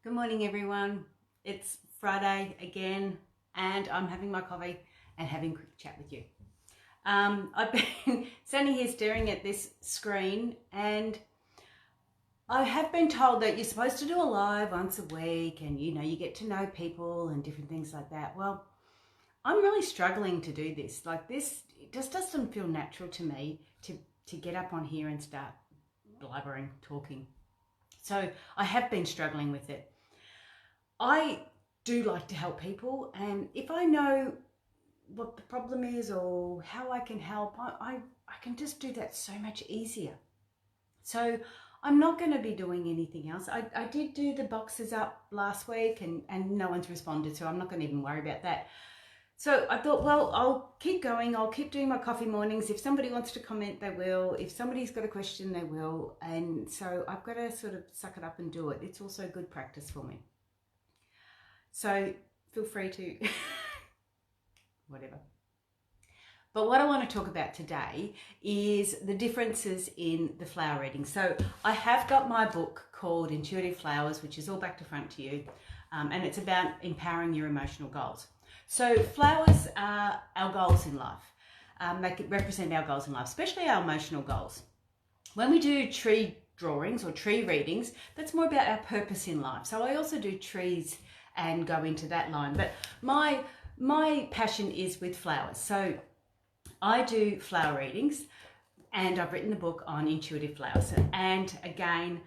Good morning, everyone. It's Friday again, and I'm having my coffee and having a quick chat with you. I've been standing here staring at this screen, and I have been told that you're supposed to do a live once a week, and you get to know people and different things like that. Well, I'm really struggling to do this. Like this, it just doesn't feel natural to me to get up on here and start blubbering, talking. So I have been struggling with it. I do like to help people, and if I know what the problem is or how I can help, I can just do that so much easier. So I'm not going to be doing anything else. I did do the boxes up last week and no one's responded, so I'm not going to even worry about that. So I thought, well, I'll keep going. I'll keep doing my coffee mornings. If somebody wants to comment, they will. If somebody's got a question, they will. And so I've got to sort of suck it up and do it. It's also good practice for me. So feel free to whatever. But what I want to talk about today is the differences in the flower reading. So I have got my book called Intuitive Flowers, which is all back to front to you. And it's about empowering your emotional goals. So flowers are our goals in life. They could represent our goals in life, especially our emotional goals. When we do tree drawings or tree readings, that's more about our purpose in life. So I also do trees and go into that line. But my passion is with flowers. So I do flower readings, and I've written a book on intuitive flowers. And again,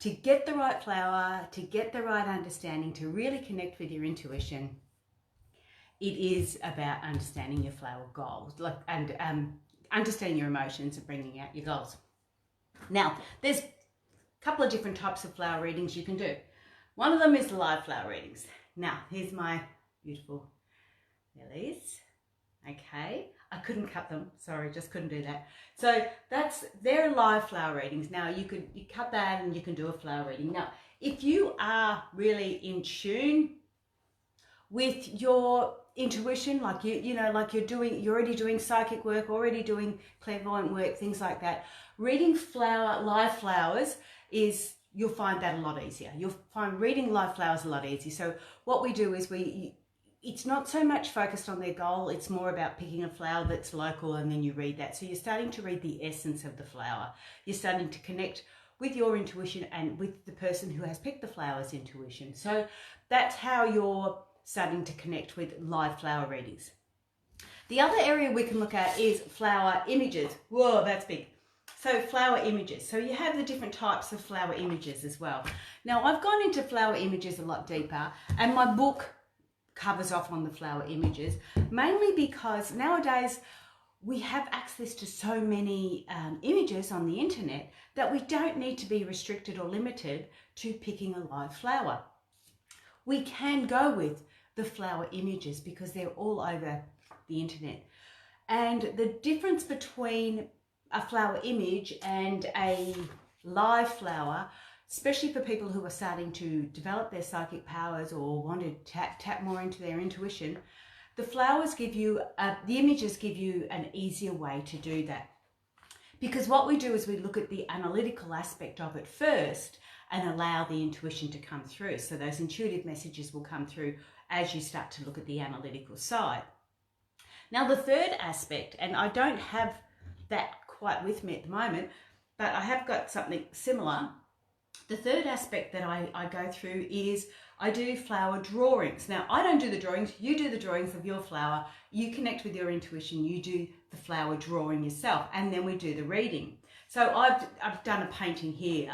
to get the right flower, to get the right understanding, to really connect with your intuition, it is about understanding your flower goals, and understanding your emotions and bringing out your goals. Now, there's a couple of different types of flower readings you can do. One of them is the live flower readings. Now, here's my beautiful lilies. Okay, I couldn't cut them. Sorry, just couldn't do that. So they're live flower readings. Now, you cut that and you can do a flower reading. Now, if you are really in tune with your intuition, like you're already doing psychic work, already doing clairvoyant work, things like that, reading live flowers you'll find that a lot easier. You'll find reading live flowers a lot easier. So what we do is it's not so much focused on their goal, it's more about picking a flower that's local, and then you read that. So you're starting to read the essence of the flower. You're starting to connect with your intuition and with the person who has picked the flower's intuition. So that's how you're starting to connect with live flower readings. The other area we can look at is flower images. Whoa, that's big. So flower images. So you have the different types of flower images as well. Now, I've gone into flower images a lot deeper, and my book covers off on the flower images, mainly because nowadays we have access to so many images on the internet that we don't need to be restricted or limited to picking a live flower. We can go with the flower images because they're all over the internet. And the difference between a flower image and a live flower, especially for people who are starting to develop their psychic powers or want to tap more into their intuition, the images give you an easier way to do that. Because what we do is we look at the analytical aspect of it first and allow the intuition to come through. So those intuitive messages will come through as you start to look at the analytical side. Now, the third aspect, and I don't have that quite with me at the moment, but I have got something similar. The third aspect that I go through is I do flower drawings. Now, I don't do the drawings. You do the drawings of your flower. You connect with your intuition. You do the flower drawing yourself, and then we do the reading. So I've done a painting here,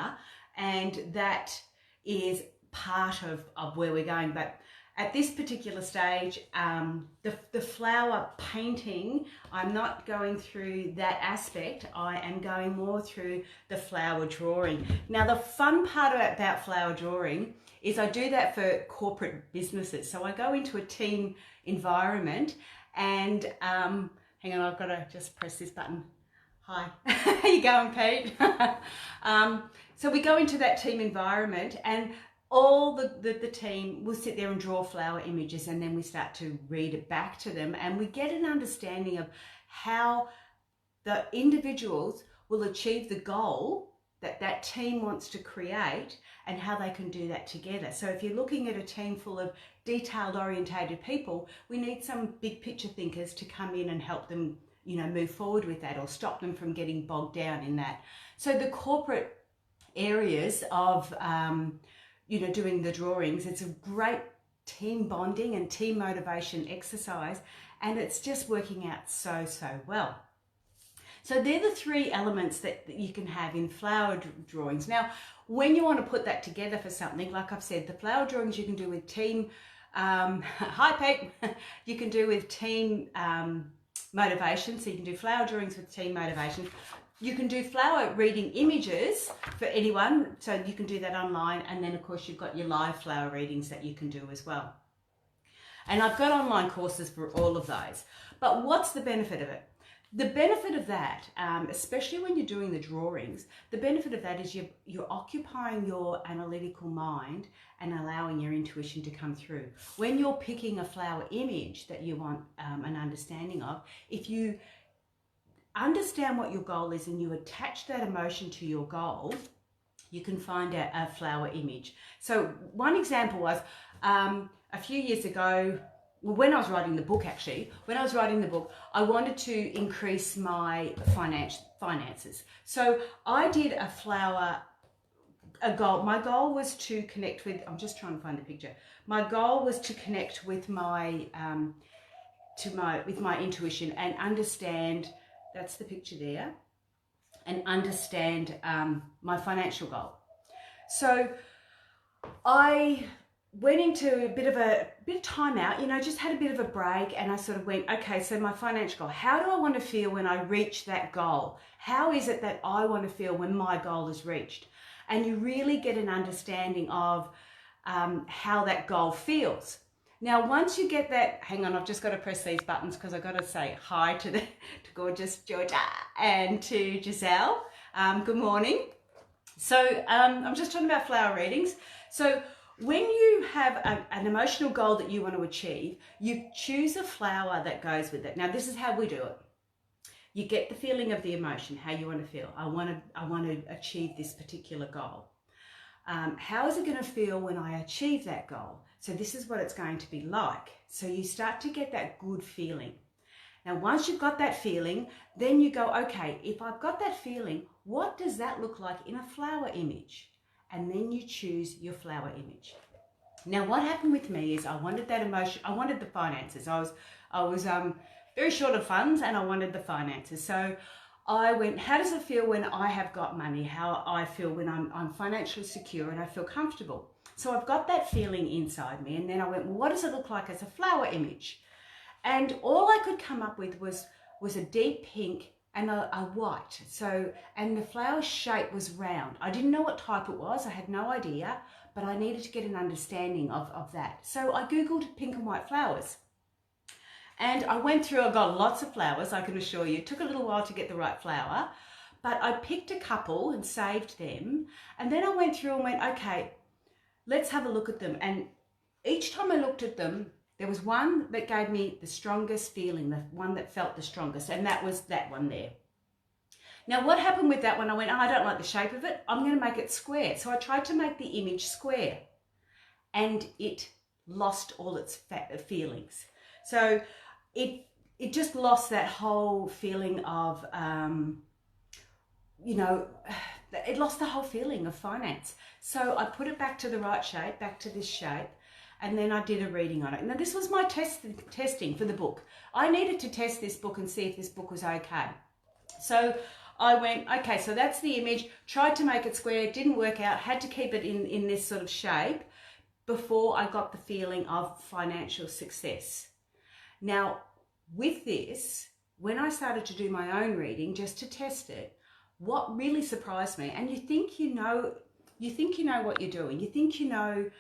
and that is part of where we're going. But at this particular stage, the flower painting, I'm not going through that aspect. I am going more through the flower drawing. Now, the fun part about flower drawing is I do that for corporate businesses. So I go into a team environment and, hang on, I've got to just press this button. Hi, how you going, Pete? So we go into that team environment, and all the team will sit there and draw flower images, and then we start to read it back to them, and we get an understanding of how the individuals will achieve the goal that team wants to create and how they can do that together. So if you're looking at a team full of detailed orientated people, we need some big picture thinkers to come in and help them, you know, move forward with that or stop them from getting bogged down in that. So the corporate areas of, you know, doing the drawings, it's a great team bonding and team motivation exercise, and it's just working out so well. So they're the three elements that you can have in flower drawings. Now, when you want to put that together for something, like I've said, the flower drawings you can do with team, hi Peg, you can do with team motivation. So you can do flower drawings with team motivation. You can do flower reading images for anyone, so you can do that online. And then of course you've got your live flower readings that you can do as well. And I've got online courses for all of those. But what's the benefit of it? The benefit of that, especially when you're doing the drawings, the benefit of that is you're occupying your analytical mind and allowing your intuition to come through. When you're picking a flower image that you want an understanding of, if you understand what your goal is and you attach that emotion to your goal, you can find a flower image. So one example was a few years ago, well, when I was writing the book, actually, I wanted to increase my finances. So I did a goal. My goal was to connect with, I'm just trying to find the picture. My goal was to connect with my intuition and understand, that's the picture there, and understand my financial goal. So I went into a bit of time out, you know, just had a bit of a break, and I sort of went, okay, so my financial goal, how do I want to feel when I reach that goal? How is it that I want to feel when my goal is reached? And you really get an understanding of how that goal feels. Now, once you get that, hang on, I've just got to press these buttons because I've got to say hi to gorgeous Georgia and to Giselle. Good morning. So I'm just talking about flower readings. So when you have an emotional goal that you want to achieve, you choose a flower that goes with it. Now, this is how we do it. You get the feeling of the emotion, how you want to feel. I want to achieve this particular goal. How is it going to feel when I achieve that goal? So this is what it's going to be like. So you start to get that good feeling. Now, once you've got that feeling, then you go, okay, if I've got that feeling, what does that look like in a flower image? And then you choose your flower image. Now, what happened with me is I wanted that emotion, I wanted the finances. I was very short of funds and I wanted the finances. So I went, how does it feel when I have got money? How I feel when I'm financially secure and I feel comfortable. So I've got that feeling inside me. And then I went, well, what does it look like as a flower image? And all I could come up with was a deep pink and a white. So, and the flower shape was round. I didn't know what type it was. I had no idea, but I needed to get an understanding of that. So I Googled pink and white flowers. And I went through, I got lots of flowers, I can assure you. It took a little while to get the right flower, but I picked a couple and saved them. And then I went through and went, okay, let's have a look at them. And each time I looked at them, there was one that gave me the strongest feeling, the one that felt the strongest, and that was that one there. Now, what happened with that one? I went, oh, I don't like the shape of it. I'm going to make it square. So I tried to make the image square, and it lost all its feelings. So it just lost that whole feeling of, you know, it lost the whole feeling of finance. So I put it back to the right shape, back to this shape. And then I did a reading on it. Now, this was my testing for the book. I needed to test this book and see if this book was okay. So I went, okay, so that's the image, tried to make it square, didn't work out, had to keep it in this sort of shape before I got the feeling of financial success. Now, with this, when I started to do my own reading, just to test it, what really surprised me, and you think you know what you're doing, you think you know,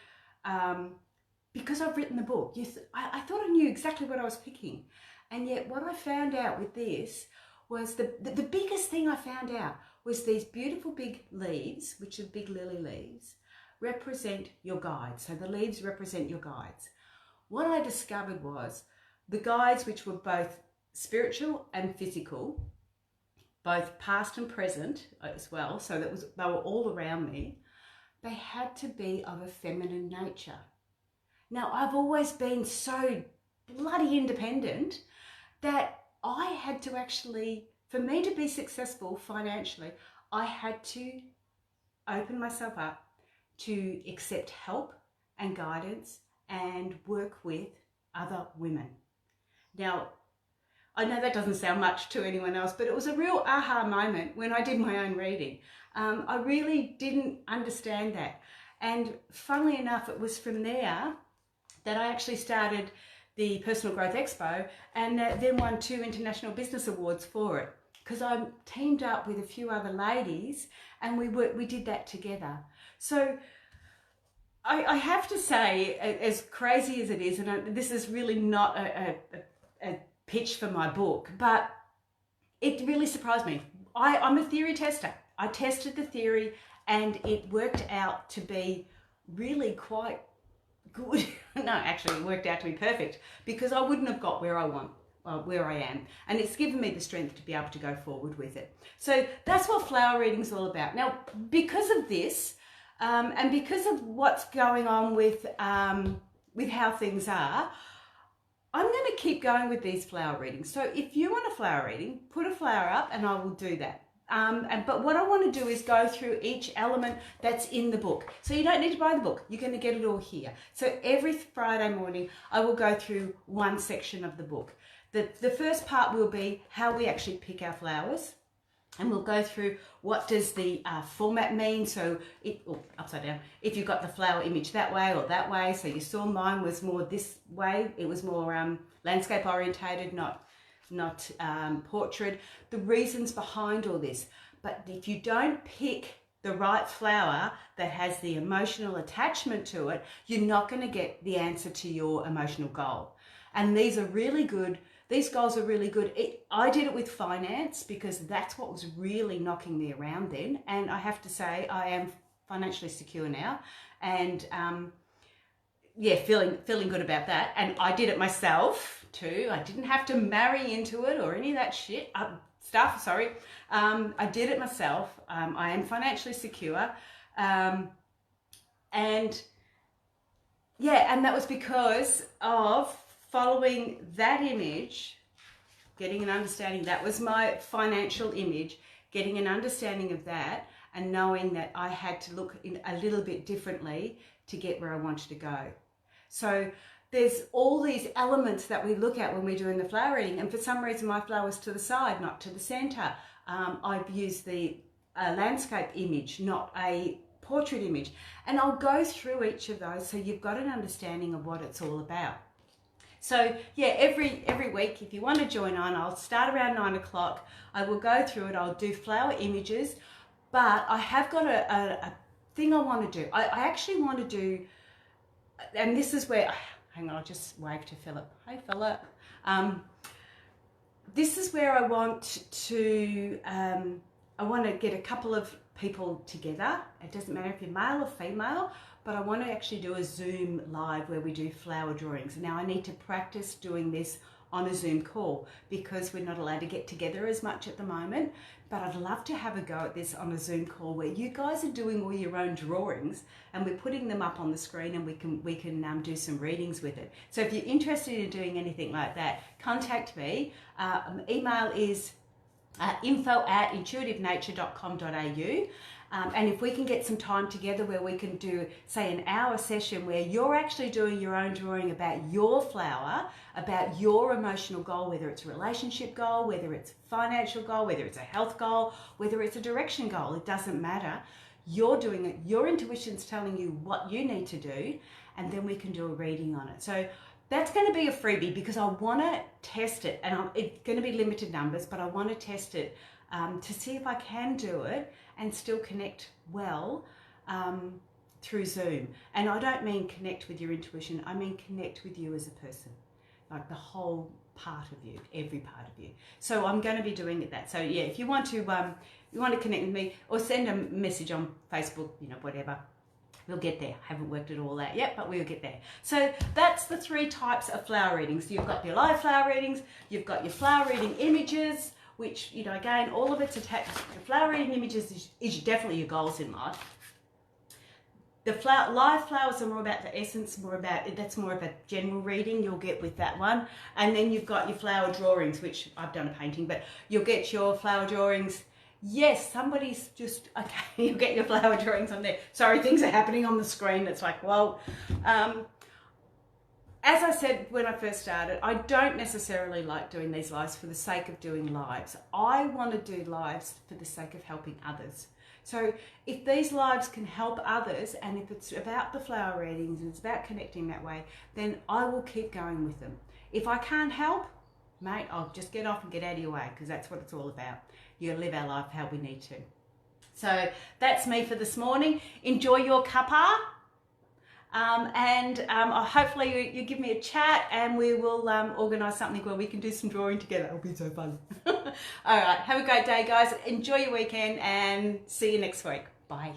because I've written the book, I thought I knew exactly what I was picking. And yet what I found out with this was the biggest thing I found out was these beautiful big leaves, which are big lily leaves, represent your guides. So the leaves represent your guides. What I discovered was the guides, which were both spiritual and physical, both past and present as well, so they were all around me, they had to be of a feminine nature. Now, I've always been so bloody independent that I had to actually, for me to be successful financially, I had to open myself up to accept help and guidance and work with other women. Now, I know that doesn't sound much to anyone else, but it was a real aha moment when I did my own reading. I really didn't understand that. And funnily enough, it was from there that I actually started the Personal Growth Expo and then won 2 international business awards for it, because I teamed up with a few other ladies and we did that together. So I have to say, as crazy as it is, and this is really not a pitch for my book, but it really surprised me. I'm a theory tester. I tested the theory and it worked out to be really quite good. No, actually it worked out to be perfect, because I wouldn't have got where I am, and it's given me the strength to be able to go forward with it. So that's what flower reading is all about. Now, because of this, and because of what's going on with how things are, I'm going to keep going with these flower readings. So if you want a flower reading, put a flower up and I will do that. But what I want to do is go through each element that's in the book. So you don't need to buy the book. You're going to get it all here. So every Friday morning, I will go through one section of the book. The first part will be how we actually pick our flowers. And we'll go through what does the format mean. So, upside down, if you've got the flower image that way or that way. So you saw mine was more this way. It was more landscape orientated, not portrait. The reasons behind all this. But if you don't pick the right flower that has the emotional attachment to it, you're not going to get the answer to your emotional goal. And these are really good. These goals are really good. I did it with finance because that's what was really knocking me around then. And I have to say, I am financially secure now. And yeah, feeling good about that. And I did it myself too. I didn't have to marry into it or any of that stuff. Sorry. I did it myself. I am financially secure. And yeah, and that was because of following that image, getting an understanding. That was my financial image, getting an understanding of that and knowing that I had to look in a little bit differently to get where I wanted to go. So there's all these elements that we look at when we're doing the flower reading, and for some reason my flower's to the side, not to the center. I've used the landscape image, not a portrait image, and I'll go through each of those so you've got an understanding of what it's all about. So yeah, every week, if you want to join on, I'll start around 9 o'clock. I will go through it. I'll do flower images, but I have got a thing I want to do. I actually want to do, and this is where, hang on, I'll just wave to Philip. Hey, Philip. This is where I want to get a couple of people together. It doesn't matter if you're male or female, but I want to actually do a Zoom live where we do flower drawings. Now I need to practice doing this on a Zoom call because we're not allowed to get together as much at the moment, but I'd love to have a go at this on a Zoom call where you guys are doing all your own drawings and we're putting them up on the screen and we can do some readings with it. So if you're interested in doing anything like that, contact me. Email is info@intuitivenature.com.au. And if we can get some time together where we can do, say, an hour session where you're actually doing your own drawing about your flower, about your emotional goal, whether it's a relationship goal, whether it's a financial goal, whether it's a health goal, whether it's a direction goal, it doesn't matter. You're doing it. Your intuition's telling you what you need to do, and then we can do a reading on it. So that's going to be a freebie because I want to test it, and it's going to be limited numbers, but I want to test it to see if I can do it and still connect well through Zoom. And I don't mean connect with your intuition, I mean connect with you as a person, like the whole part of you, every part of you. So I'm going to be doing that. So yeah, if you want to connect with me or send a message on Facebook, whatever, we'll get there. Haven't worked it all out yet, but we'll get there. So that's the 3 types of flower readings. You've got your live flower readings, you've got your flower reading images, which, you know, again, all of it's attached. The flower reading images is definitely your goals in life. The live flowers are more about the essence, that's more of a general reading you'll get with that one. And then you've got your flower drawings, which I've done a painting, but you'll get your flower drawings. Yes, somebody's just, okay, you'll get your flower drawings on there. Sorry, things are happening on the screen. It's like, well, as I said when I first started, I don't necessarily like doing these lives for the sake of doing lives. I want to do lives for the sake of helping others. So if these lives can help others, and if it's about the flower readings and it's about connecting that way, then I will keep going with them. If I can't help, mate, I'll just get off and get out of your way, because that's what it's all about. You live our life how we need to. So that's me for this morning. Enjoy your cuppa. Hopefully you give me a chat, and we will organise something where we can do some drawing together. It'll be so fun. All right, have a great day, guys. Enjoy your weekend, and see you next week. Bye.